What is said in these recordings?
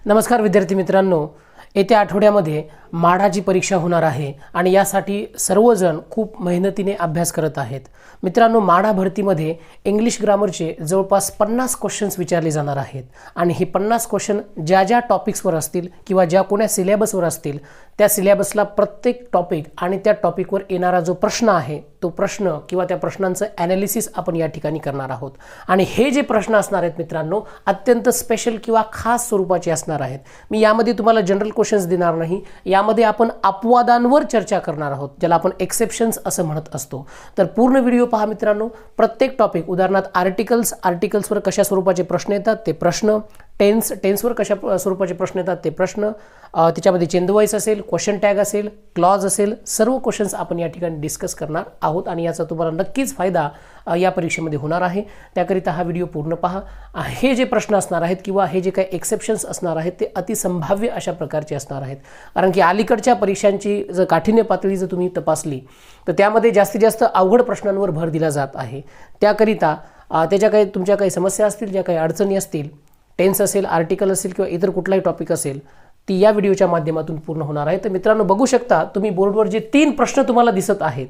नमस्कार विद्यार्थी मित्रांनो, येत्या आठवड्यामध्ये माढाची परीक्षा होणार आहे आणि यासाठी सर्वजण खूप मेहनतीने अभ्यास करत आहेत. मित्रांनो, माढा भरतीमध्ये इंग्लिश ग्रामरचे जवळपास 50 क्वेश्चन्स विचारले जाणार आहेत आणि हे 50 क्वेश्चन ज्या टॉपिक्सवर असतील किंवा ज्या कोण्या सिलेबसवर असतील त्या सिलेबसला प्रत्येक टॉपिक आणि त्या टॉपिकवर येणारा जो प्रश्न आहे तो प्रश्न किंवा त्या प्रश्नांचं ॲनालिसिस आपण या ठिकाणी करणार आहोत. आणि हे जे प्रश्न असणार आहेत मित्रांनो, अत्यंत स्पेशल किंवा खास स्वरूपाचे असणार आहेत. मी यामध्ये तुम्हाला जनरल क्वेश्चन्स देणार नाही, यामध्ये आपण अपवादांवर चर्चा करणार आहोत, ज्याला आपण एक्सेप्शन्स असं म्हणत असतो. तर पूर्ण व्हिडिओ पहा मित्रांनो. प्रत्येक टॉपिक, उदाहरणार्थ आर्टिकल्सवर कशा स्वरूपाचे प्रश्न येतात ते प्रश्न, टेन्सवर कशा स्वरूपाचे प्रश्न येतात ते प्रश्न, त्याच्यामध्ये चेंदवाईस असेल, क्वेश्चन टॅग असेल, क्लॉज असेल, सर्व क्वेश्चन्स आपण या ठिकाणी डिस्कस करणार आहोत आणि याचा तुम्हाला नक्कीच फायदा या परीक्षेमध्ये होणार आहे. त्याकरिता हा व्हिडिओ पूर्ण पहा. हे जे प्रश्न असणार आहेत किंवा हे जे काही एक्सेप्शन्स असणार आहेत ते अतिसंभाव्य अशा प्रकारचे असणार आहेत. कारण की अलीकडच्या परीक्षांची जर काठिण्य पातळी जर तुम्ही तपासली तर त्यामध्ये जास्तीत जास्त अवघड प्रश्नांवर भर दिला जात आहे. त्याकरिता तुमच्या काही समस्या असतील, ज्या काही अडचणी असतील, टेन्स असेल, आर्टिकल असेल किंवा इतर कुठलाही टॉपिक असेल, ती या व्हिडिओच्या माध्यमातून पूर्ण होणार आहे. तर मित्रांनो, बघू शकता तुम्ही बोर्डवर जे 3 प्रश्न तुम्हाला दिसत आहेत,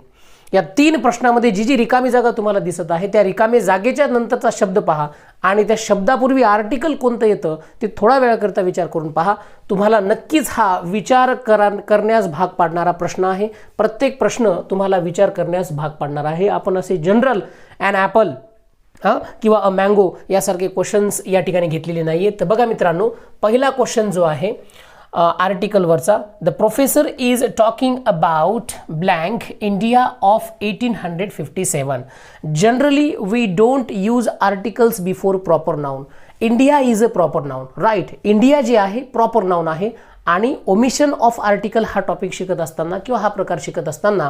या 3 प्रश्नामध्ये जी रिकामी जागा तुम्हाला दिसत आहे त्या रिकामी जागेच्या नंतरचा शब्द पहा आणि त्या शब्दापूर्वी आर्टिकल कोणतं येतं ते थोडा वेळाकरता विचार करून पहा. तुम्हाला नक्कीच हा विचार करण्यास भाग पाडणारा प्रश्न आहे. प्रत्येक प्रश्न तुम्हाला विचार करण्यास भाग पाडणार आहे. आपण असे जनरल ॲन ॲपल किंवा अ मँगो यासारखे क्वेश्चन्स या ठिकाणी घेतलेले नाही आहेत. तर बघा मित्रांनो, पहिला क्वेश्चन जो आहे आर्टिकलवरचा, the professor is talking about blank India of 1857. Generally we don't use articles before proper noun. India is a proper noun, right. India जे आहे प्रॉपर नाउन आहे आणि ओमिशन ऑफ आर्टिकल हा टॉपिक शिकत असताना किंवा हा प्रकार शिकत असताना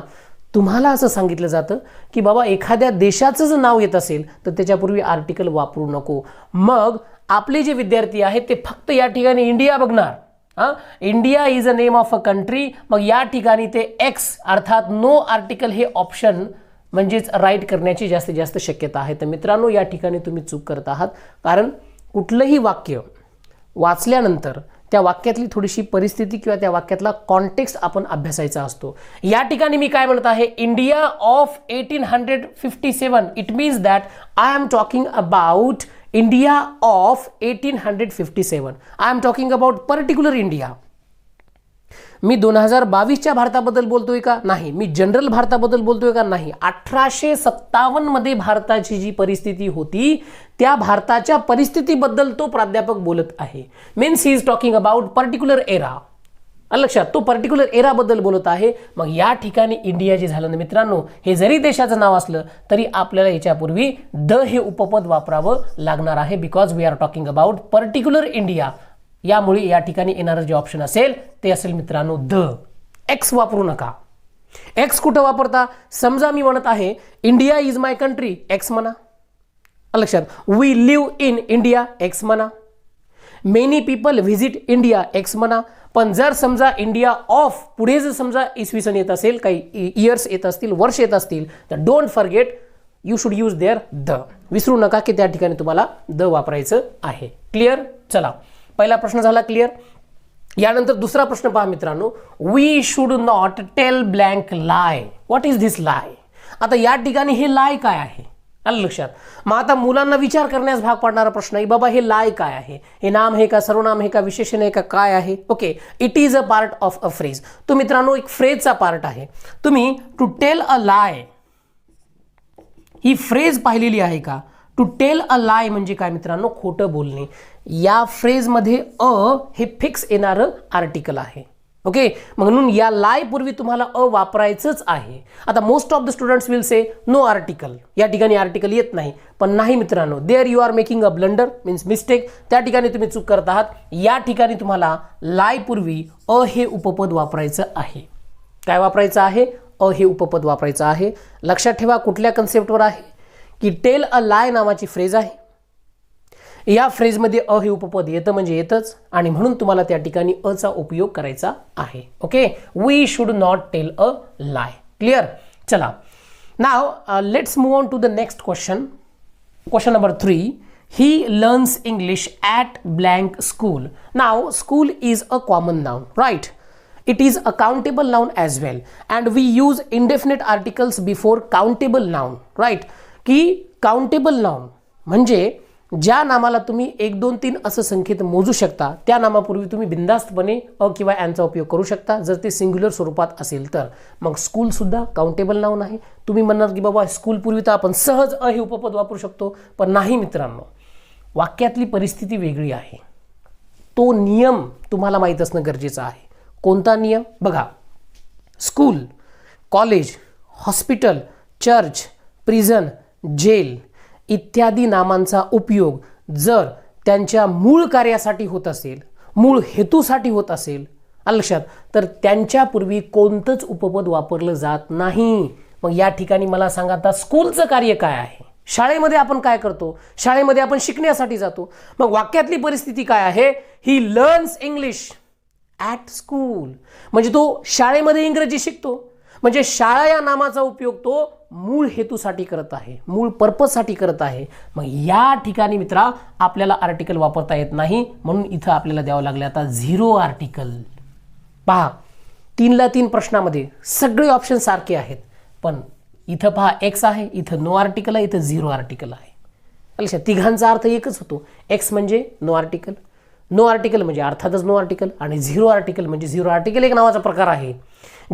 तुम्हाला असं सांगितलं जातं की बाबा एखाद्या देशाचं जर नाव येत असेल तर त्याच्यापूर्वी आर्टिकल वापरू नको. मग आपले जे विद्यार्थी आहेत ते फक्त या ठिकाणी इंडिया बघणार. India is a name of a country. मग या ठिकाणी ते एक्स अर्थात नो आर्टिकल हे ऑप्शन म्हणजेच राईट करण्याची जास्तीत जास्त शक्यता आहे. तर मित्रांनो, या ठिकाणी तुम्ही चूक करत आहात. कारण कुठलंही वाक्य वाचल्यानंतर त्या वाक्यातली थोडीशी परिस्थिती किंवा त्या वाक्यातला कॉन्टेक्स्ट आपण अभ्यासायचा असतो. या ठिकाणी मी काय म्हणत आहे, India of 1857. It means that I am talking about India of 1857. I am talking about particular India. मी 2022च्या भारताबद्दल बोलतोय का? नाही. मी जनरल भारताबद्दल बोलतोय का? नाही. 1857 मध्ये भारताची जी परिस्थिती होती त्या भारताच्या परिस्थितीबद्दल तो प्राध्यापक बोलत आहे. Means he is talking about particular era. लक्षात, तो पर्टिक्युलर एरा बद्दल बोलत आहे. मग या ठिकाणी इंडिया जे झालं ना मित्रांनो, हे जरी देशाचं नाव असलं तरी आपल्याला याच्यापूर्वी द हे उपपद वापरावं लागणार आहे. Because we are talking about particular India. यामुळे या ठिकाणी येणारं जे ऑप्शन असेल ते असेल मित्रांनो द. एक्स वापरू नका. एक्स कुठं वापरता? समजा मी म्हणत आहे India is my country, X म्हणा. लक्षात, we live in India, X म्हणा. Many people visit India, X म्हणा. पण जर समजा इंडिया ऑफ पुढे जर समजा इसवी सन येत असेल, काही इयर्स येत असतील, वर्ष येत असतील, तर don't forget, you should use there the. विसरू नका की त्या ठिकाणी तुम्हाला द वापरायचं आहे. क्लिअर? चला, पहिला प्रश्न झाला क्लिअर. यानंतर दुसरा प्रश्न पहा मित्रांनो, we should not tell blank lie. What is this lie? आता या ठिकाणी हे लाय काय आहे? आलं लक्षात. मग आता मुलांना विचार करण्यास भाग पाडणारा प्रश्न आहे, बाबा हे लाय काय आहे? हे नाम आहे का, सर्वनाम आहे का, विशेषण आहे का, काय आहे? Okay, it is a part of a phrase. तो मित्रांनो एक फ्रेजचा पार्ट आहे. तुम्ही टू टेल अ लाय ही फ्रेज पाहिलेली आहे का? टू टेल अ लाय म्हणजे काय मित्रांनो? खोटं बोलणे. या फ्रेजमध्ये अ हे फिक्स येणारं आर्टिकल आहे. ओके, म्हणून या लाय पूर्वी तुम्हाला अ वापरायचंच आहे. आता most of the students will say no article. या ठिकाणी आर्टिकल येत नाही. पण नाही मित्रांनो, there you are making a blunder, means mistake. त्या ठिकाणी तुम्ही चूक करत आहात. या ठिकाणी तुम्हाला लाय पूर्वी अ हे उपपद वापरायचं आहे. काय वापरायचं आहे? अ हे उपपद वापरायचं आहे. लक्षात ठेवा कुठल्या कन्सेप्टवर आहे की टेल अ लाय नावाची फ्रेज आहे. या फ्रेजमध्ये अ हे उपपद येतं म्हणजे येतच आणि म्हणून तुम्हाला त्या ठिकाणी अचा उपयोग करायचा आहे. Okay, we should not tell a lie. Clear? चला, now let's move on to the next question. Question number 3. he learns English at blank school. Now school is a common noun, right? It is a countable noun as well, and we use indefinite articles before countable noun, right? की countable noun म्हणजे ज्या नामाला तुम्ही 1 2 3 असं संख्येत मोजू शकता त्या नामापूर्वी तुम्ही बिनधास्तपणे अ किंवा ॲनचा उपयोग करू शकता जर ते सिंग्युलर स्वरूपात असेल तर. मग स्कूल सुद्धा काउंटेबल नाउन आहे. तुम्ही म्हणणार की बाबा स्कूल पूर्वी तर आपण सहज अ हे उपपद वापरू शकतो, पण नाही मित्रांनो, वाक्यातली परिस्थिती वेगळी आहे. तो नियम तुम्हाला माहीत असणं गरजेचं आहे. कोणता नियम? बघा, school, college, hospital, church, prison, jail इत्यादी नामांचा उपयोग जर त्यांच्या मूळ कार्यासाठी होत असेल, मूळ हेतूसाठी होत असेल लक्षात, तर त्यांच्यापूर्वी कोणतंच उपपद वापरलं जात नाही. मग या ठिकाणी मला सांगा, आता स्कूलचं कार्य काय आहे? शाळेमध्ये आपण काय करतो? शाळेमध्ये आपण शिकण्यासाठी जातो. मग वाक्यातली परिस्थिती काय आहे? He learns English at school, म्हणजे तो शाळेमध्ये इंग्रजी शिकतो. म्हणजे शाळा या नामाचा उपयोग तो मूळ हेतूसाठी करत आहे, मूळ पर्पजसाठी करत आहे. मग या ठिकाणी मित्रा आपल्याला आर्टिकल वापरता येत नाही, म्हणून इथं आपल्याला द्यावं लागले आता 0 आर्टिकल. पहा, 3ला 3 प्रश्नामध्ये सगळे ऑप्शन सारखे आहेत, पण इथं पहा एक्स आहे, इथं नो आर्टिकल आहे, इथं 0 आर्टिकल आहे. लक्षात, तिघांचा अर्थ एकच होतो. एक्स म्हणजे नो आर्टिकल, नो आर्टिकल म्हणजे अर्थातच नो आर्टिकल, आणि 0 आर्टिकल म्हणजे 0 आर्टिकल एक नावाचा प्रकार आहे.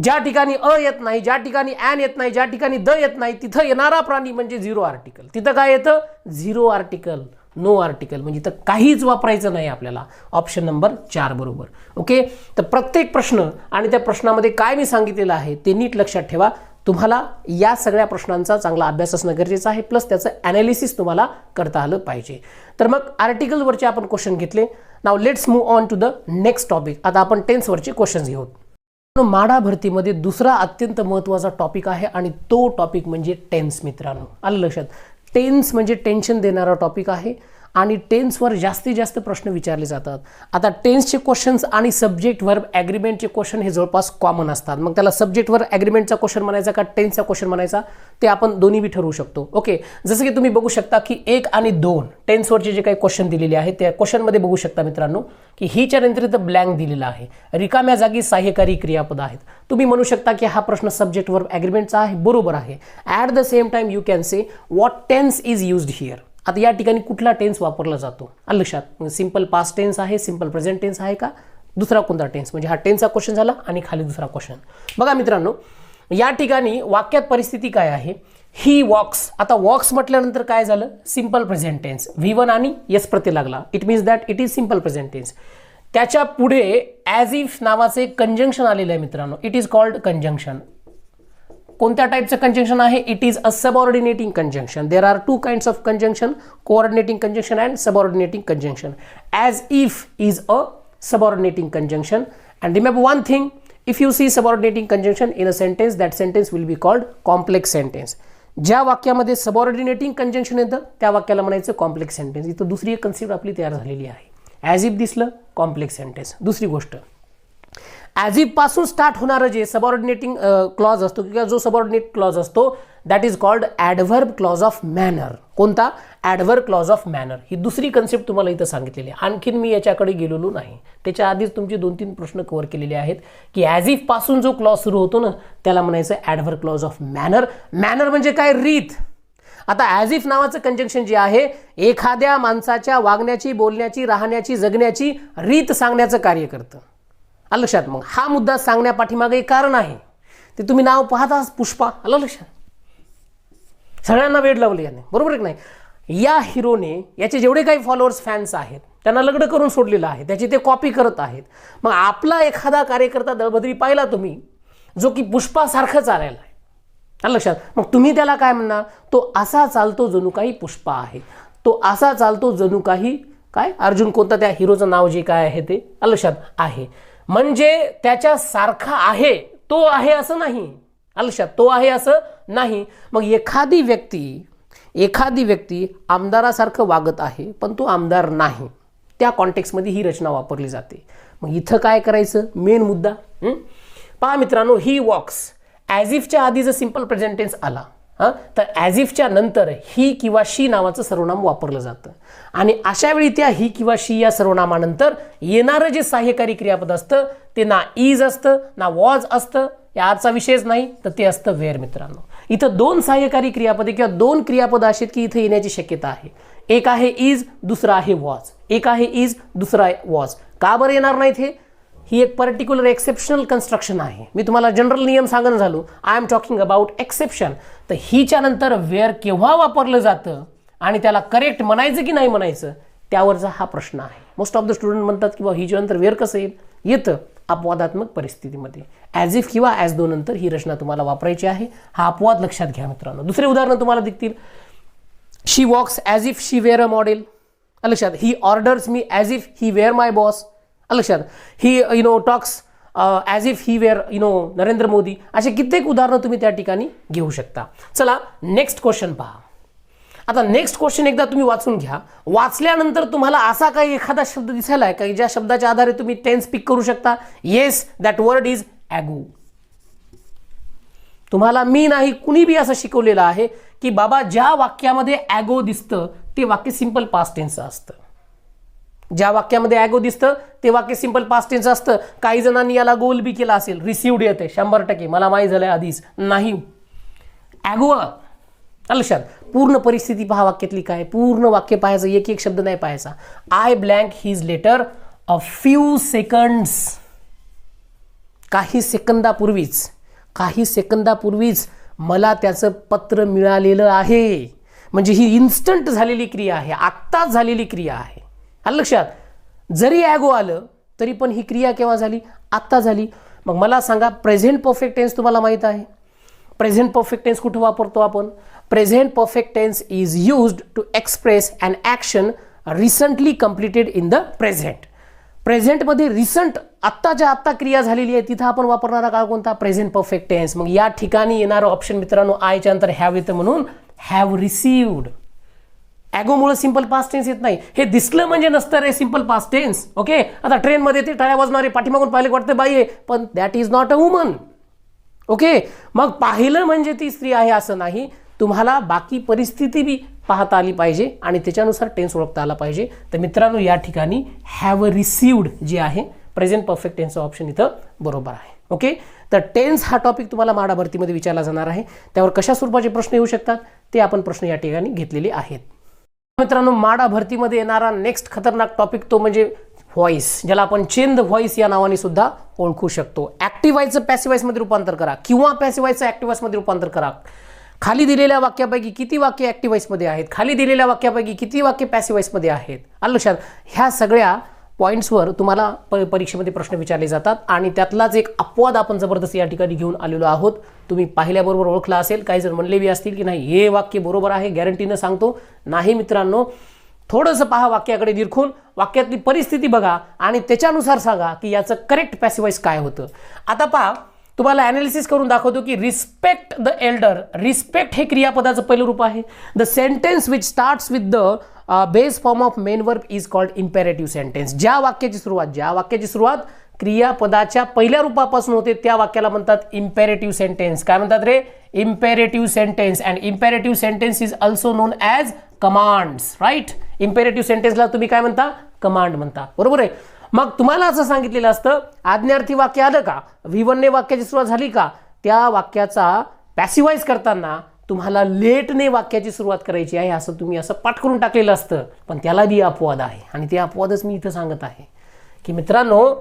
ज्या ठिकाणी अ येत नाही, ज्या ठिकाणी ॲन येत नाही, ज्या ठिकाणी द येत नाही, तिथं येणारा प्राणी म्हणजे 0 आर्टिकल. तिथं काय येतं? 0 आर्टिकल, नो आर्टिकल, म्हणजे इथं काहीच वापरायचं नाही आपल्याला. ऑप्शन नंबर 4 बरोबर. ओके, तर प्रत्येक प्रश्न आणि त्या प्रश्नामध्ये काय मी सांगितलेलं आहे ते नीट लक्षात ठेवा. तुम्हाला या सगळ्या प्रश्नांचा चांगला अभ्यास असणं गरजेचं आहे, प्लस त्याचं ॲनालिसिस तुम्हाला करता आलं पाहिजे. तर मग आर्टिकलवरचे आपण क्वेश्चन घेतले. Now let's move on to the next topic. आता आपण टेन्सवरचे क्वेश्चन्स घेऊ. माडा भरतीमध्ये दुसरा अत्यंत महत्त्वाचा टॉपिक आहे आणि तो टॉपिक म्हणजे टेन्स. मित्रांनो, आलं लक्षात? टेन्स म्हणजे टेन्शन देणारा टॉपिक आहे आणि टेन्सवर जास्तीत जास्त प्रश्न विचारले जातात. आता टेन्सचे क्वेश्चन्स आणि सब्जेक्ट वर्ब ॲग्रीमेंटचे क्वेश्चन हे जवळपास कॉमन असतात. मग त्याला सब्जेक्ट वर्ब ॲग्रीमेंटचा क्वेश्चन म्हणायचा का टेन्सचा क्वेश्चन म्हणायचा ते आपण दोन्ही बी ठरवू शकतो. ओके, जसं की तुम्ही बघू शकता की 1 आणि 2 टेन्सवरचे जे काही क्वेश्चन दिलेले आहेत त्या क्वेश्चनमध्ये बघू शकता मित्रांनो की हीच्या नंतर इथं ब्लँक दिलेला आहे, रिकाम्या जागी सहाय्यकारी क्रियापद आहेत. तुम्ही म्हणू शकता की हा प्रश्न सब्जेक्ट वर्ब ॲग्रीमेंटचा आहे, बरोबर आहे. At the same time you can say what tense is used here. आता या ठिकाणी कुठला टेन्स वापरला जातो? आलं लक्षात? सिंपल पास्ट टेन्स आहे, सिंपल प्रेझेंट टेन्स आहे का दुसरा कोणता टेन्स? म्हणजे हा टेन्सचा क्वेश्चन झाला आणि खाली दुसरा क्वेश्चन. बघा मित्रांनो, या ठिकाणी वाक्यात परिस्थिती काय आहे? ही वॉक्स. आता वॉक्स म्हटल्यानंतर काय झालं? सिंपल प्रेझेंट टेन्स, V1 आणि येस प्रत्यय लागला. It means that it is simple present tense. त्याच्या पुढे ॲज इफ नावाचे कंजंक्शन आलेलं आहे मित्रांनो. It is called conjunction. कोणत्या टाईपचं कंजंक्शन आहे? It is a subordinating conjunction. There are 2 kinds of conjunction, coordinating conjunction and subordinating conjunction. As if is a subordinating conjunction. And remember one thing, if you see subordinating conjunction in a sentence, that sentence will be called complex sentence. ज्या वाक्यामध्ये subordinating conjunction येतं त्या वाक्याला म्हणायचं complex sentence. इथं दुसरी एक concept आपली तयार झालेली आहे. ॲज इफ दिसलं कॉम्प्लेक्स सेंटेन्स. दुसरी गोष्ट, ॲज इफ पासून स्टार्ट होणारं जे सबऑर्डिनेटिंग क्लॉज असतो किंवा जो सबऑर्डिनेट क्लॉज असतो that is called adverb clause of manner. कोणता? Adverb clause of manner. ही दुसरी कन्सेप्ट तुम्हाला इथं सांगितलेली आहे. आणखीन मी याच्याकडे गेलेलो नाही, त्याच्या आधीच तुमचे 2-3 प्रश्न कव्हर केलेले आहेत की ॲज इफ पासून जो क्लॉज सुरू होतो ना त्याला म्हणायचं adverb clause of manner. Manner म्हणजे काय? रीत. आता ॲज इफ नावाचं कंजंक्शन जे आहे एखाद्या माणसाच्या वागण्याची, बोलण्याची, राहण्याची, जगण्याची रीत सांगण्याचं कार्य करतं. आलं लक्षात? मग हा मुद्दा सांगण्या पाठीमागे एक कारण आहे. ते तुम्ही नाव पाहता, पुष्पा. आलं लक्षात? सगळ्यांना वेड लावले याने, बरोबर की नाही? या हिरोने याचे जेवढे काही फॉलोअर्स, फॅन्स आहेत त्यांना लग्न करून सोडलेलं आहे, त्याची ते कॉपी करत आहेत. मग आपला एखादा कार्यकर्ता दळभद्री पाहिला तुम्ही जो की पुष्पासारखं चालायला आहे. आलं लक्षात? मग तुम्ही त्याला काय म्हणणार? तो असा चालतो जणू काही पुष्पा आहे, तो असा चालतो जणू काही काय अर्जुन, कोणता त्या हिरोचं नाव जे काय आहे ते आलं लक्षात आहे. म्हणजे त्याच्या सारखा आहे, तो आहे असं नाही. आलं लक्षात? तो आहे असं नाही. मग एखादी व्यक्ती आमदारासारखं वागत आहे पण तो आमदार नाही, त्या कॉन्टेक्स्टमध्ये ही रचना वापरली जाते. मग इथं काय करायचं? मेन मुद्दा पहा मित्रांनो, ही वॉक्स ॲज इफच्या आधी जर सिंपल प्रेझेंट टेन्स आला, तर ॲज इफच्या नंतर ही किंवा शी नावाचं सर्वनाम वापरलं जातं आणि अशा वेळी त्या ही किंवा शी या सर्वनामानंतर येणारं जे सहाय्यकारी क्रियापद असतं ते ना इज असतं ना वॉज असतं, याचा विषयच नाही, तर ते असतं वेअर. मित्रांनो इथं दोन सहाय्यकारी क्रियापदे किंवा दोन क्रियापद अशी की इथं येण्याची शक्यता आहे. एक आहे इज, दुसरा आहे वॉज. एक आहे इज, दुसरा आहे वॉज. का बरं येणार नाहीत हे? ही एक पर्टिक्युलर एक्सेप्शनल कन्स्ट्रक्शन आहे. मी तुम्हाला जनरल नियम सांगणं झालो, I am talking about exception. तर हिच्या नंतर वेअर केव्हा वापरलं जातं आणि त्याला करेक्ट म्हणायचं की नाही म्हणायचं त्यावरचा हा प्रश्न आहे. मोस्ट ऑफ द स्टुडंट म्हणतात की बाबा हिच्या नंतर वेअर कसं येईल? येतं अपवादात्मक परिस्थितीमध्ये. ॲज इफ किंवा ॲज दो नंतर ही रचना तुम्हाला वापरायची आहे. हा अपवाद लक्षात घ्या मित्रांनो. दुसरे उदाहरण तुम्हाला दिसतील. She walks as if she were a model. लक्षात. He orders me as if he were my boss. लक्षात. He talks as if he were Narendra Modi. असे कित्येक उदाहरणं तुम्ही त्या ठिकाणी घेऊ शकता. चला नेक्स्ट क्वेश्चन पहा. आता नेक्स्ट क्वेश्चन एकदा तुम्ही वाचून घ्या. वाचल्यानंतर तुम्हाला असा काही एखादा शब्द दिसायला आहे का ज्या शब्दाच्या आधारे तुम्ही टेन्स पिक करू शकता? Yes, that word is ago. तुम्हाला मी नाही कुणी बी असं शिकवलेलं आहे की बाबा ज्या वाक्यामध्ये ॲगो दिसतं ते वाक्य सिंपल पास्ट टेन्सचं असतं. ज्या वाक्यामध्ये ॲगो दिसतं ते वाक्य सिंपल पास्ट टेन्स असतं. काही जणांनी याला गोल बी केला असेल. रिसिव्ड येते 100%, मला माहीत झालंय आधीच. नाही, ॲगो लक्षात. पूर्ण परिस्थिती पहा वाक्यातली काय. पूर्ण वाक्य पाहायचं, एक एक शब्द नाही पाहायचा. I blank his letter a few seconds. काही सेकंदापूर्वीच मला त्याचं पत्र मिळालेलं आहे. म्हणजे ही इन्स्टंट झालेली क्रिया आहे, आत्ताच झालेली क्रिया आहे. लक्षात. जरी ॲगो आलं तरी पण ही क्रिया केव्हा झाली? आत्ता झाली. मग मला सांगा, प्रेझेंट परफेक्ट टेन्स तुम्हाला माहीत आहे. प्रेझेंट परफेक्ट टेन्स कुठं वापरतो आपण? Present perfect tense is used to express an action recently completed in the present. प्रेझेंटमध्ये रिसंट आत्ताच्या आत्ता क्रिया झालेली आहे, तिथं आपण वापरणारा काळ कोणता? Present perfect tense. मग या ठिकाणी येणारं ऑप्शन मित्रांनो आयच्या नंतर हॅव येतं म्हणून हॅव रिसिव्ड. ॲगोमुळे सिंपल पास्ट टेन्स येत नाही. हे दिसलं म्हणजे नसतं रे सिंपल पास्ट टेन्स. ओके. आता ट्रेनमध्ये ते टाळ्या वाजणारे पाठीमागून पाहिले वाटतं बाई आहे, पण that is not a woman. Okay. मग पाहिलं म्हणजे ती स्त्री आहे असं नाही. तुम्हाला बाकी परिस्थिती बी पाहता आली पाहिजे आणि त्याच्यानुसार टेन्स ओळखता आला पाहिजे. तर मित्रांनो या ठिकाणी हॅव रिसिव्ड जे आहे प्रेझेंट परफेक्ट टेन्सचं ऑप्शन इथं बरोबर आहे. ओके. तर टेन्स हा टॉपिक तुम्हाला म्हाडा भरतीमध्ये विचारला जाणार आहे. त्यावर कशा स्वरूपाचे प्रश्न येऊ शकतात ते आपण प्रश्न या ठिकाणी घेतलेले आहेत. मित्रांनो म्हाडा भरतीमध्ये येणारा नेक्स्ट खतरनाक टॉपिक तो म्हणजे व्हॉइस, ज्याला आपण चेंज व्हॉइस या नावाने सुद्धा ओळखू शकतो. ॲक्टिव्ह व्हॉइसचं पॅसिव्ह व्हॉइसमध्ये रूपांतर करा किंवा पॅसिव्ह व्हॉइसचं ॲक्टिव्ह व्हॉइसमध्ये रूपांतर करा. खाली दिलेल्या वाक्यापैकी किती वाक्य ॲक्टिव्ह व्हॉइसमध्ये आहेत, खाली दिलेल्या वाक्यापैकी किती वाक्य पॅसिव्ह व्हॉइसमध्ये आहेत. आलं लक्षात. ह्या सगळ्या पॉईंट्सवर तुम्हाला परीक्षेमध्ये प्रश्न विचारले जातात आणि त्यातलाच एक अपवाद आपण जबरदस्त या ठिकाणी घेऊन आलेलो आहोत. तुम्ही पाहिल्याबरोबर ओळखला असेल. काही जण म्हणले बी असतील की नाही हे वाक्य बरोबर आहे, गॅरंटीनं सांगतो. नाही मित्रांनो, थोडंसं पहा वाक्याकडे निरखून, वाक्यातली परिस्थिती बघा आणि त्याच्यानुसार सांगा की याचं करेक्ट पॅसिव्ह व्हॉइस काय होतं. आता पहा, तुम्हाला ॲनालिसिस करून दाखवतो की रिस्पेक्ट द एल्डर. रिस्पेक्ट हे क्रियापदाचं पहिलं रूप आहे. The sentence which starts with the base form of main verb is called imperative sentence. ज्या वाक्याची सुरुवात क्रियापदाच्या पहिल्या रूपापासून होते त्या वाक्याला म्हणतात इम्पेरेटिव्ह सेंटेन्स. काय म्हणतात रे? Imperative sentence. And imperative sentence is also known as commands. Right. Imperative सेंटेन्सला तुम्ही काय म्हणता? कमांड म्हणता. बरोबर आहे. मग तुम्हाला असं सांगितलेलं असतं आज्ञार्थी वाक्य आलं का, V1ने वाक्याची सुरुवात झाली का, त्या वाक्याचा पॅसिव्हाइज करताना तुम्हाला लेटने वाक्याची सुरुवात करायची आहे असं तुम्ही असं पाठ करून टाकलेलं असतं. पण त्याला बी अपवाद आहे आणि ते अपवादच मी इथं सांगत आहे की मित्रांनो,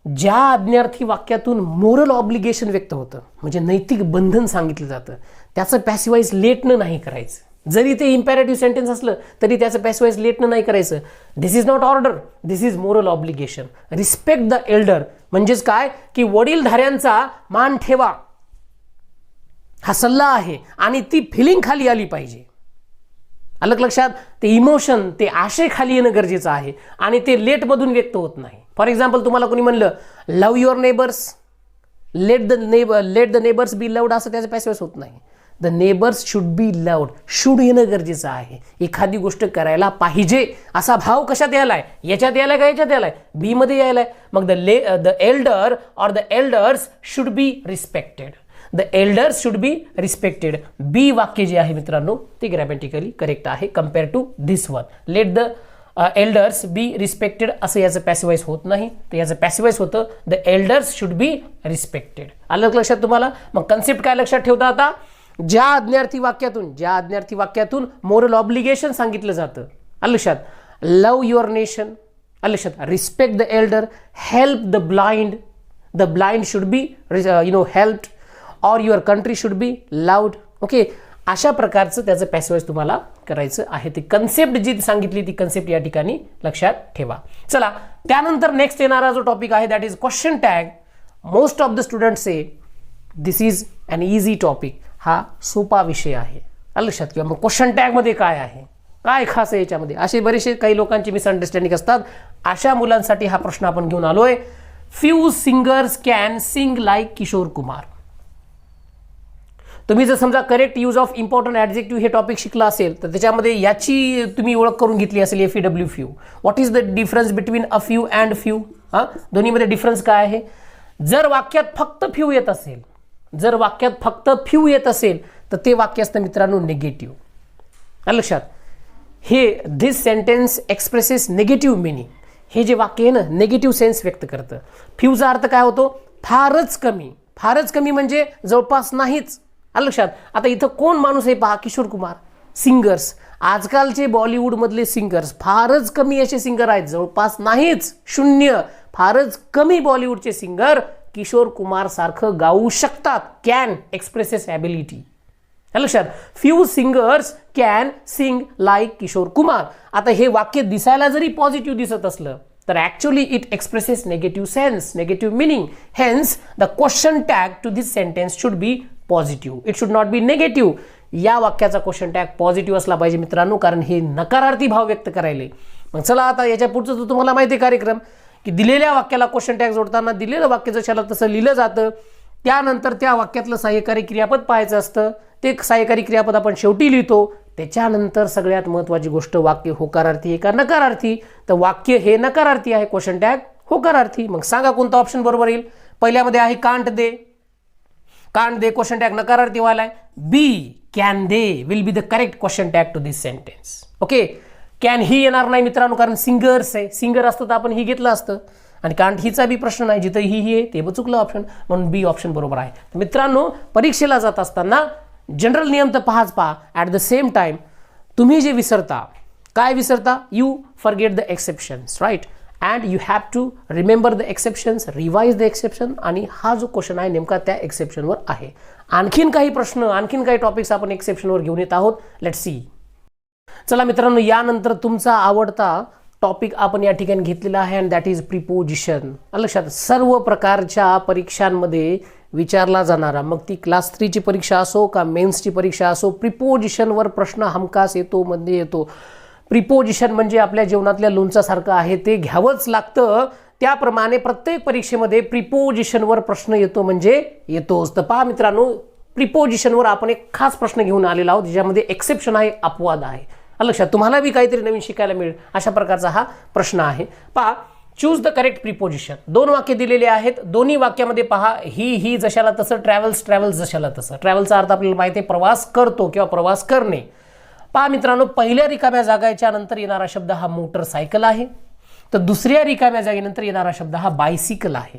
ज्या आज्ञार्थी वाक्यातून मोरल ऑब्लिगेशन व्यक्त होतं म्हणजे नैतिक बंधन सांगितलं जातं त्याचं पॅसिव्हाइज लेटनं नाही करायचं. जरी ते इम्पेरेटिव्ह सेंटेन्स असलं तरी त्याचं पॅसिव्हाइज लेटनं नाही करायचं. This is not order, this is moral obligation. Respect the elder म्हणजेच काय की वडीलधाऱ्यांचा मान ठेवा हा सल्ला आहे आणि ती फिलिंग खाली आली पाहिजे. अलग लक्षात. ते इमोशन, ते आशय खाली येणं गरजेचं आहे आणि ते लेटमधून व्यक्त होत नाही. फॉर एक्झाम्पल तुम्हाला कोणी म्हणलं love your neighbours, let the neighbours be loved, असं त्याचं पॅसिव्हाइज होत नाही. The neighbours should be loved, should येणं गरजेचं आहे. एखादी गोष्ट करायला पाहिजे असा भाव कशात यायलाय? याच्यात यायलाय का याच्यात यायलाय? बी मध्ये यायलाय. मग the elder or the elders should be respected. The elders should be respected. B वाक्य जे आहे मित्रांनो ते ग्रॅमॅटिकली करेक्ट आहे compare to this one. Let the elders be respected असं याचं पॅसिवाइज होत नाही, तर याचं पॅसिवाइज होतं the elders should be respected. आलं लक्षात तुम्हाला. मग कन्सेप्ट काय लक्षात ठेवता आता, ज्या आज्ञार्थी वाक्यातून मोरल ऑब्लिगेशन सांगितलं जातं. आलं लक्षात. लव युअर नेशन, आलं लक्षात. Respect the Elder, help the blind should be helped, or your country should be loud. Okay, अशा प्रकारचं त्याचं पॅसिवाइज तुम्हाला करायचं आहे. ती कन्सेप्ट जी सांगितली ती कन्सेप्ट या ठिकाणी लक्षात ठेवा. चला, त्यानंतर नेक्स्ट येणारा जो टॉपिक आहे that is question tag. Most of the students say this is an easy topic. हा सोपा विषय आहे. लक्षात. किंवा मग क्वेश्चन टॅग मध्ये काय आहे, काय खास आहे याच्यामध्ये, असे बरेचसे काही लोकांची मिसअंडरस्टँडिंग असतात. अशा मुलांसाठी हा प्रश्न आपण घेऊन आलोय. Few singers can sing like Kishore Kumar. तुम्ही जर समजा correct use of important adjective हे टॉपिक शिकला असेल तर त्याच्यामध्ये याची तुम्ही ओळख करून घेतली असेल. FEW few. What is the difference between a few and few. दोन्हीमध्ये डिफरन्स काय आहे. जर वाक्यात फक्त फ्यू येत असेल तर ते वाक्य असतं मित्रांनो निगेटिव्ह. लक्षात. हे this sentence expresses negative meaning. हे जे वाक्य आहे ना निगेटिव्ह सेन्स व्यक्त करतं. फ्यूचा अर्थ काय होतो, फारच कमी म्हणजे जवळपास नाहीच. लक्षात. आता इथं कोण माणूस आहे पहा, किशोर कुमार. सिंगर्स, आजकालचे बॉलिवूडमधले सिंगर्स फारच कमी असे सिंगर आहेत, जवळपास नाहीच, शून्य. फारच कमी बॉलिवूडचे सिंगर किशोर कुमार सारखं गाऊ शकतात. Can expresses ability. लक्षात. Few singers can sing like Kishore Kumar. आता हे वाक्य दिसायला जरी पॉझिटिव्ह दिसत असलं तर actually it expresses negative sense, negative meaning. Hence the question tag to this sentence should be positive. It should not be negative. या वाक्याचा क्वेश्चन टॅग पॉझिटिव्ह असला पाहिजे मित्रांनो, कारण हे नकारार्थी भाव व्यक्त करायले. मग चला आता याच्या पुढचं तर तुम्हाला माहिती आहे कार्यक्रम, की दिलेल्या वाक्याला क्वेश्चन टॅग जोडताना दिलेलं वाक्य जशाला तसं लिहिलं जातं. त्यानंतर त्या वाक्यातलं सहाय्यकारी क्रियापद पाहायचं असतं. ते सहाय्यकारी क्रियापद आपण शेवटी लिहितो. त्याच्यानंतर सगळ्यात महत्त्वाची गोष्ट, वाक्य होकारार्थी आहे का नकारार्थी. तर वाक्य हे नकारार्थी आहे, क्वेश्चन टॅग होकारार्थी. मग सांगा कोणता ऑप्शन बरोबर येईल. पहिल्यामध्ये आहे कांट दे. क्वेश्चन टॅग नकारार्थी वाला आहे. B can they will be the correct question tag to this sentence. Okay. Can he येणार नाही मित्रांनो, कारण सिंगर्स आहे. सिंगर असतं तर आपण ही घेतलं असतं. आणि कांट हीचा बी प्रश्न नाही, जिथं ही आहे ते चुकलं ऑप्शन, म्हणून बी ऑप्शन बरोबर आहे. मित्रांनो, परीक्षेला जात असताना जनरल नियम तर पहा. ॲट द सेम टाइम तुम्ही जे विसरता, काय विसरता, you forget the exceptions, right. And you have to remember the exceptions, revise the exception. आणि हा जो क्वेश्चन आहे नेमका त्या एक्सेप्शनवर आहे. आणखीन काही प्रश्न, आणखीन काही टॉपिक्स आपण एक्सेप्शनवर घेऊन येत आहोत. Let's see. चला मित्रांनो, यानंतर तुमचा आवडता टॉपिक आपण या ठिकाणी घेतलेला आहे अँड दॅट इज प्रिपोजिशन. लक्षात. सर्व प्रकारच्या परीक्षांमध्ये विचारला जाणारा, मग ती क्लास 3 ची परीक्षा असो का मेन्सची परीक्षा असो, प्रिपोजिशनवर प्रश्न हमखास येतो. प्रिपोजिशन म्हणजे आपल्या जीवनातल्या लोणच्यासारखं आहे, ते घ्यावंच लागतं. त्याप्रमाणे प्रत्येक परीक्षेमध्ये प्रिपोजिशनवर प्रश्न येतो म्हणजे येतोच. तर पहा मित्रांनो, प्रिपोजिशनवर आपण एक खास प्रश्न घेऊन आलेला आहोत, ज्यामध्ये एक्सेप्शन आहे, अपवाद आहे. लक्षात. तुम्हाला बी काहीतरी नवीन शिकायला मिळेल अशा प्रकारचा हा प्रश्न आहे. पहा, चूज द करेक्ट प्रिपोजिशन. 2 वाक्य दिलेले आहेत. दोन्ही वाक्यामध्ये पहा, ही जशाला तसं, ट्रॅव्हल्स जशाला तसं. ट्रॅव्हलचा अर्थ आपल्याला माहिती आहे, प्रवास करतो किंवा प्रवास करणे. पहा मित्रांनो, पहिल्या रिकाम्या जागेच्या नंतर येणारा शब्द हा मोटरसायकल आहे. तर दुसऱ्या रिकाम्या जागेनंतर येणारा शब्द हा बायसिकल आहे.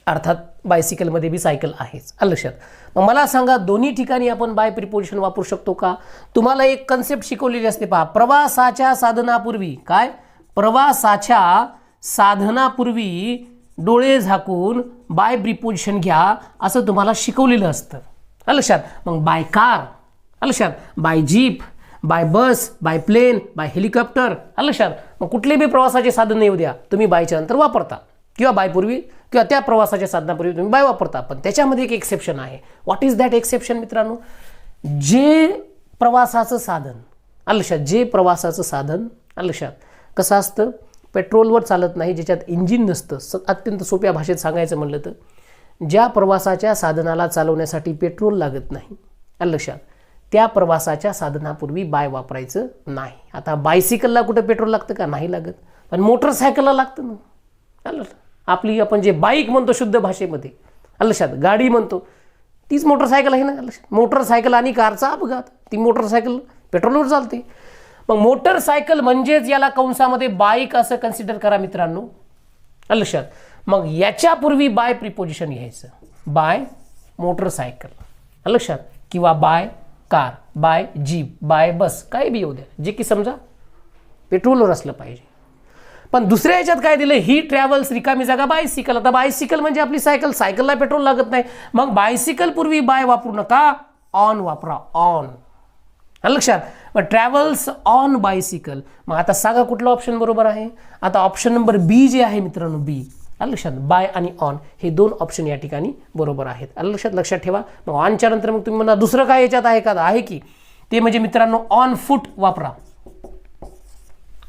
अर्थात बायसिकलमध्ये बी सायकल आहेच. लक्षात. मग मला सांगा, दोन्ही ठिकाणी आपण बाय प्रिपोजिशन वापरू शकतो का. तुम्हाला एक कन्सेप्ट शिकवलेली असते पहा, प्रवासाच्या साधनापूर्वी. काय, प्रवासाच्या साधनापूर्वी डोळे झाकून बाय प्रिपोजिशन घ्या असं तुम्हाला शिकवलेलं असतं. लक्षात. मग बाय कार, लक्षात, by jeep, by bus, by plane, by helicopter. लक्षात. मग कुठले बी प्रवासाचे साधन येऊ द्या, तुम्ही बायच्या नंतर वापरता, किंवा बायपूर्वी किंवा त्या प्रवासाच्या साधनापूर्वी तुम्ही बाय वापरता. पण त्याच्यामध्ये एक एक्सेप्शन आहे. व्हॉट इज दॅट एक्सेप्शन मित्रांनो. जे प्रवासाचं साधन, लक्षात, जे प्रवासाचं साधन, लक्षात, कसं असतं, पेट्रोलवर चालत नाही, ज्याच्यात इंजिन नसतं. अत्यंत सोप्या भाषेत सांगायचं म्हणलं तर, ज्या प्रवासाच्या साधनाला चालवण्यासाठी पेट्रोल लागत नाही, लक्षात, त्या प्रवासाच्या साधनापूर्वी बाय वापरायचं नाही. आता बायसिकलला कुठं पेट्रोल लागतं का, नाही लागत. पण मोटरसायकलला लागतं ना. आपली आपण जे बाईक म्हणतो शुद्ध भाषेमध्ये, लक्षात, गाडी म्हणतो, तीच मोटरसायकल आहे ना. मोटरसायकल आणि कारचा अपघात. ती मोटरसायकल पेट्रोलवर चालते. मग मोटरसायकल म्हणजेच याला कंसामध्ये बाईक असं कन्सिडर करा मित्रांनो. लक्षात. मग याच्यापूर्वी बाय प्रिपोजिशन घ्यायचं. बाय मोटरसायकल लक्षात, किंवा by car, by jeep, by bus, काही बी येऊ द्या, जे की समजा पेट्रोलवर असलं पाहिजे. पण दुसऱ्या ह्याच्यात काय दिलं, ही ट्रॅव्हल्स, रिकामी जागा बायसिकल. आता बायसिकल म्हणजे आपली सायकल, सायकलला पेट्रोल लागत नाही. मग बायसिकल पूर्वी बाय वापरू नका, ऑन वापरा, ऑन. लक्षात. मग ट्रॅव्हल्स ऑन बायसिकल. मग आता सांगा कुठला ऑप्शन बरोबर आहे. आता ऑप्शन नंबर बी जे आहे मित्रांनो, बी. लक्षात. बाय आणि ऑन हे दोन ऑप्शन या ठिकाणी बरोबर आहेत. लक्षात ठेवा. मग ऑनच्या नंतर मग तुम्ही म्हणा दुसरं काय याच्यात आहे का, आहे की ते म्हणजे मित्रांनो ऑन फूट वापरा.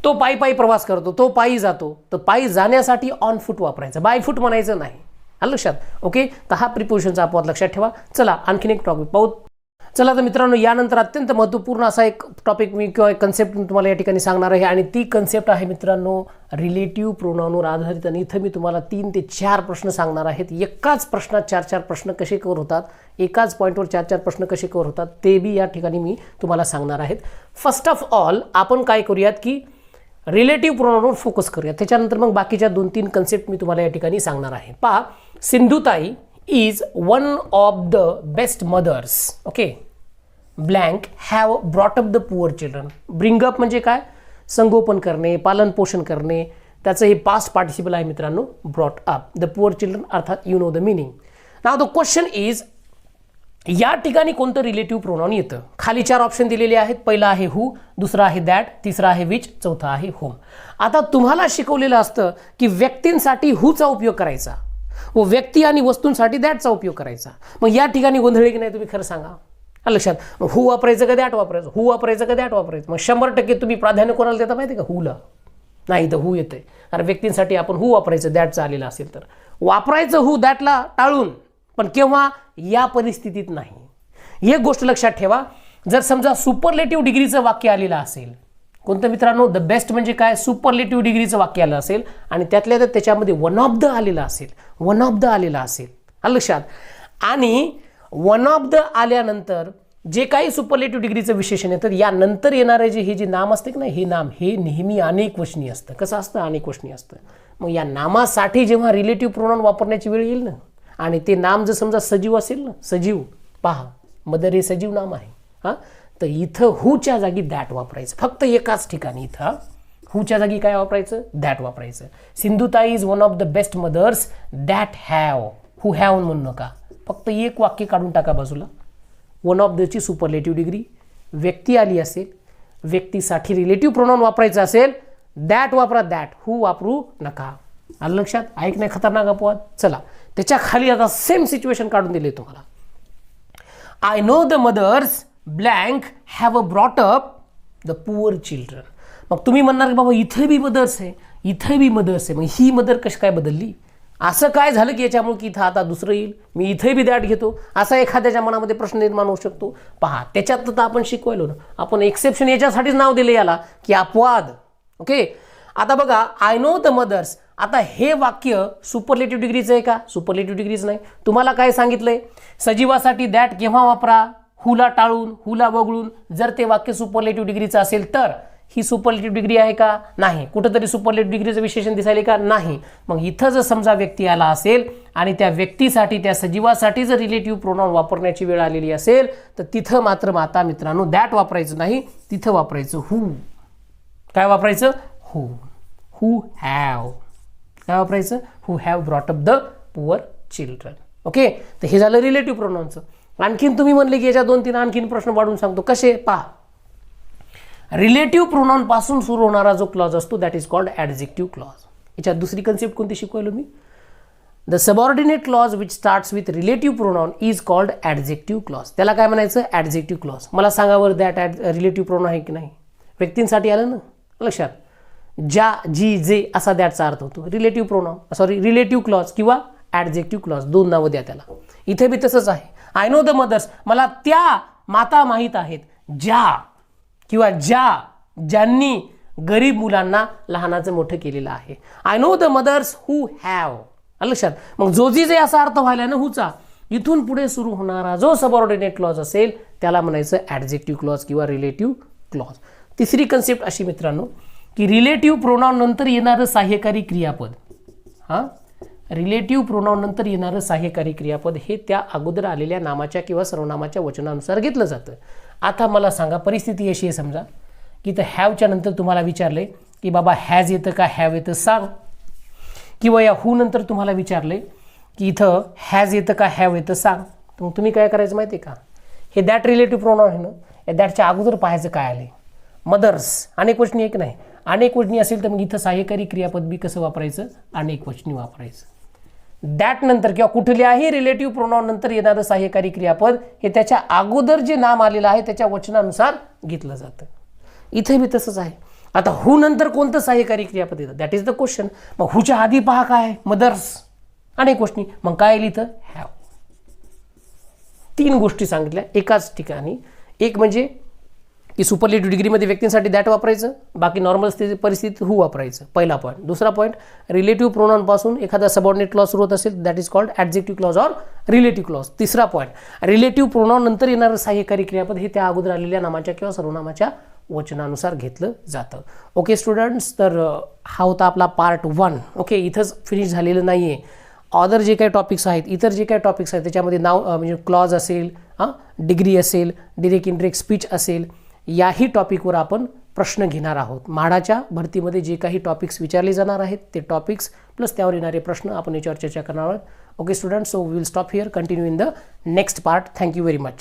तो पायी पायी प्रवास करतो, तो पायी जातो, तर पायी जाण्यासाठी ऑन फूट वापरायचं, बाय फूट म्हणायचं नाही. लक्षात. ओके. तर हा प्रिपोजिशनचा अपवाद लक्षात ठेवा. चला आणखीन एक टॉपिक पाहू. चला तर मित्रांनो, यानंतर अत्यंत महत्त्वपूर्ण असा एक टॉपिक मी किंवा एक कन्सेप्ट तुम्हाला या ठिकाणी सांगणार आहे. आणि ती कन्सेप्ट आहे मित्रांनो रिलेटिव्ह प्रोनाउनवर आधारित. आणि इथं मी तुम्हाला 3 ते 4 प्रश्न सांगणार आहेत. एकाच प्रश्नात 4-4 प्रश्न कसे कव्हर होतात, एकाच पॉईंटवर 4-4 प्रश्न कसे कव्हर होतात ते बी या ठिकाणी मी तुम्हाला सांगणार आहेत. फर्स्ट ऑफ ऑल आपण काय करूयात की रिलेटिव्ह प्रोनाउनवर फोकस करूया. त्याच्यानंतर मग बाकीच्या 2-3 कन्सेप्ट मी तुम्हाला या ठिकाणी सांगणार आहे. पहा, Sindhutai is one of the best mothers. Okay. Blank have brought up the poor children. Bring up म्हणजे काय, संगोपन करणे, पालन पोषण करणे. त्याचं हे पास्ट पार्टिसिपल आहे मित्रांनो, brought up the poor children, अर्थात you know the meaning. Now the question is, या ठिकाणी कोणतं रिलेटिव्ह प्रोनाउन येतं. खाली 4 ऑप्शन दिलेले आहेत. पहिला आहे हू, दुसरा आहे दॅट, तिसरा आहे विच, चौथा आहे होम. आता तुम्हाला शिकवलेलं असतं की व्यक्तींसाठी हूचा उपयोग करायचा व व्यक्ती आणि वस्तूंसाठी दॅटचा उपयोग करायचा. मग या ठिकाणी गोंधळी की नाही तुम्ही खरं सांगा. लक्षात. हू वापरायचं का दॅट वापरायचं, हू वापरायचं का दॅट वापरायचं. मग 100% तुम्ही प्राधान्य कोणाला देता माहिती का, हूला. नाही तर हू येतंय, कारण व्यक्तींसाठी आपण हू वापरायचं दॅटचं आलेलं असेल तर वापरायचं हू दॅटला टाळून. पण केव्हा, या परिस्थितीत नाही. एक गोष्ट लक्षात ठेवा, जर समजा सुपरलेटिव्ह डिग्रीचं वाक्य आलेलं असेल, कोणतं मित्रांनो, द बेस्ट म्हणजे काय, सुपरलेटिव्ह डिग्रीचं वाक्य आलं असेल आणि त्यातल्या तर त्याच्यामध्ये वन ऑफ द आलेलं असेल, वन ऑफ द आलेलं असेल. लक्षात. आणि वन ऑफ द आल्यानंतर जे काही सुपरलेटिव्ह डिग्रीचं विशेषण येतं, यानंतर येणारे हे जे नाम असते की नाही, हे नाम हे नेहमी अनेक वचनी असतं. कसं असतं, अनेक वचनी असतं. मग या नामासाठी जेव्हा रिलेटिव्ह प्रोनाउन वापरण्याची वेळ येईल ना, आणि ते नाम जर समजा सजीव असेल ना, सजीव, पहा मदर हे सजीव नाम आहे. हां, तर इथं हूच्या जागी दॅट वापरायचं. फक्त एकाच ठिकाणी इथं हूच्या जागी काय वापरायचं, दॅट वापरायचं. Sindhutai is one of the best mothers that have. Who have म्हणू नका, फक्त एक वाक्य काढून टाका बाजूला. वन ऑफ दची सुपरलेटिव्ह डिग्री, व्यक्ती आली असेल, व्यक्तीसाठी रिलेटिव्ह प्रोनाउन वापरायचं असेल, दॅट वापरा, दॅट. हू वापरू नका. आलं लक्षात. ऐक नाही खतरनाक अपवाद. चला त्याच्या खाली आता सेम सिच्युएशन काढून दिले तुम्हाला. I know the mothers blank have brought up the poor children. मग तुम्ही म्हणणार की बाबा इथे बी मदर्स आहे, इथे बी मदर्स आहे, मग ही मदर कशी काय बदलली, असं काय झालं की याच्यामुळे की इथं आता दुसरं येईल, मी इथे बी दॅट घेतो, असा एखाद्याच्या मनामध्ये प्रश्न निर्माण होऊ शकतो. पहा, त्याच्यात तर आपण शिकवायलो ना, आपण एक्सेप्शन याच्यासाठीच नाव दिले याला की अपवाद. ओके. आता बघा, आय नो द मदर्स. आता हे वाक्य सुपरलेटिव्ह डिग्रीचं आहे का, सुपरलेटिव्ह डिग्रीच नाही. तुम्हाला काय सांगितलंय, सजीवासाठी दॅट केव्हा वापरा, हुला टाळून, हुला वगळून. जर ते वाक्य सुपरलेटिव्ह डिग्रीचं असेल तर ही सुपरलेटिव्ह डिग्री आहे का, नाही. कुठंतरी सुपरलेटिव्ह डिग्रीचं विशेषण दिसायला का, नाही. मग इथं जर समजा व्यक्ती आला असेल आणि त्या व्यक्तीसाठी, त्या सजीवासाठी जर रिलेटिव्ह प्रोनाउन वापरण्याची वेळ आलेली असेल तर तिथं मात्र आता मित्रांनो दॅट वापरायचं नाही, तिथं वापरायचं हू. काय वापरायचं, हू. Who have. काय वापरायचं, who have brought up the poor children. Okay. तर हे झालं रिलेटिव्ह प्रोनाउनचं. आणखीन तुम्ही म्हणले की याच्या 2-3 आणखीन प्रश्न वाढून सांगतो. कसे, पहा, रिलेटिव्ह प्रोनाउन पासून सुरू होणारा जो क्लॉज असतो that is called adjective clause. याच्यात दुसरी कन्सेप्ट कोणती शिकवलो मी, the subordinate clause which starts with relative pronoun is called adjective clause. त्याला काय म्हणायचं, ॲडजेक्टिव्ह क्लॉज. मला सांगावर दॅट रिलेटिव्ह प्रोनाउन आहे की नाही, व्यक्तींसाठी आलं ना. लक्षात. ज्या, जी, जे असा दॅटचा अर्थ होतो. Relative pronoun, sorry relative clause किंवा ॲडजेक्टिव्ह क्लॉज, 2 नावं द्या त्याला. इथे बी तसंच आहे. आय नो द मदर्स, मला त्या माता माहीत आहेत ज्या किंवा ज्यांनी गरीब मुलांना लहानाचं मोठं केलेलं आहे. I know the mothers who have. लक्षात. मग जो जी जे असा अर्थ व्हायला ना हूचा, इथून पुढे सुरू होणारा जो सबऑर्डिनेट क्लॉज असेल त्याला म्हणायचं ॲडजेक्टिव्ह क्लॉज किंवा रिलेटिव्ह क्लॉज. तिसरी कन्सेप्ट अशी मित्रांनो की रिलेटिव्ह प्रोनाउन नंतर येणारं सहाय्यकारी क्रियापद, रिलेटिव्ह प्रोनाउन नंतर येणारं सहाय्यकारी क्रियापद हे त्या अगोदर आलेल्या नामाच्या किंवा सर्वनामाच्या वचनानुसार घेतलं जातं. आता मला सांगा, परिस्थिती अशी आहे समजा की इथं हॅवच्या नंतर तुम्हाला विचारलंय की बाबा हॅज येतं का हॅव येतं सांग, किंवा या हू नंतर तुम्हाला विचारलंय की इथं हॅज येतं का हॅव येतं सांग. तर मग तुम्ही काय करायचं माहिती आहे का, हे दॅट रिलेटिव्ह प्रोनाउन आहे ना, या दॅटच्या अगोदर पाहायचं काय आले. मदर्स अनेक वचनी एक नाही, अनेक वचनी असेल तर मग इथं सहाय्यकारी क्रियापद बी कसं वापरायचं, अनेक वचनी वापरायचं. दॅट नंतर किंवा कुठल्याही रिलेटिव्ह प्रोनाउन नंतर येणारं सहाय्यकारी क्रियापद हे त्याच्या अगोदर जे नाम आलेलं आहे त्याच्या वचनानुसार घेतलं जातं. इथे बी तसंच आहे. आता हू नंतर कोणतं सहाय्यकारी क्रियापद येतं, दॅट इज द क्वेश्चन. मग हुच्या आधी पहा काय, मदर्स अनेक गोष्टी, मग काय येईल इथं हॅव. तीन गोष्टी सांगितल्या एकाच ठिकाणी. एक म्हणजे की सुपरलेटिव्ह डिग्रीमध्ये व्यक्तींसाठी दॅट वापरायचं, बाकी नॉर्मल परिस्थितीत हू वापरायचं, पहिला पॉईंट. दुसरा पॉईंट, रिलेटिव्ह प्रोनाउन पासून एखादा सबऑर्डिनेट क्लॉज सुरू होत असेल that is called adjective clause or relative clause. तिसरा पॉईंट, रिलेटिव्ह प्रोनाउन नंतर येणारं सहाय्यकारी क्रियापद हे त्या अगोदर आलेल्या नामाच्या किंवा सर्वनामाच्या वचनानुसार घेतलं जातं. ओके स्टुडंट्स, तर हा होता आपला पार्ट 1. ओके, इथंच फिनिश झालेलं नाही आहे. अदर जे काही टॉपिक्स आहेत, इतर जे काही टॉपिक्स आहेत त्याच्यामध्ये नाव म्हणजे क्लॉज असेल, डिग्री असेल, डिरेक्ट इनडिरेक्ट स्पीच असेल, याही टॉपिकवर आपण प्रश्न घेणार आहोत. म्हाडाच्या भरतीमध्ये जे काही टॉपिक्स विचारले जाणार आहेत ते टॉपिक्स प्लस त्यावर येणारे प्रश्न आपण याच्यावर चर्चा करणार आहोत. Okay students, so we will stop here, continue in the next part. Thank you very much.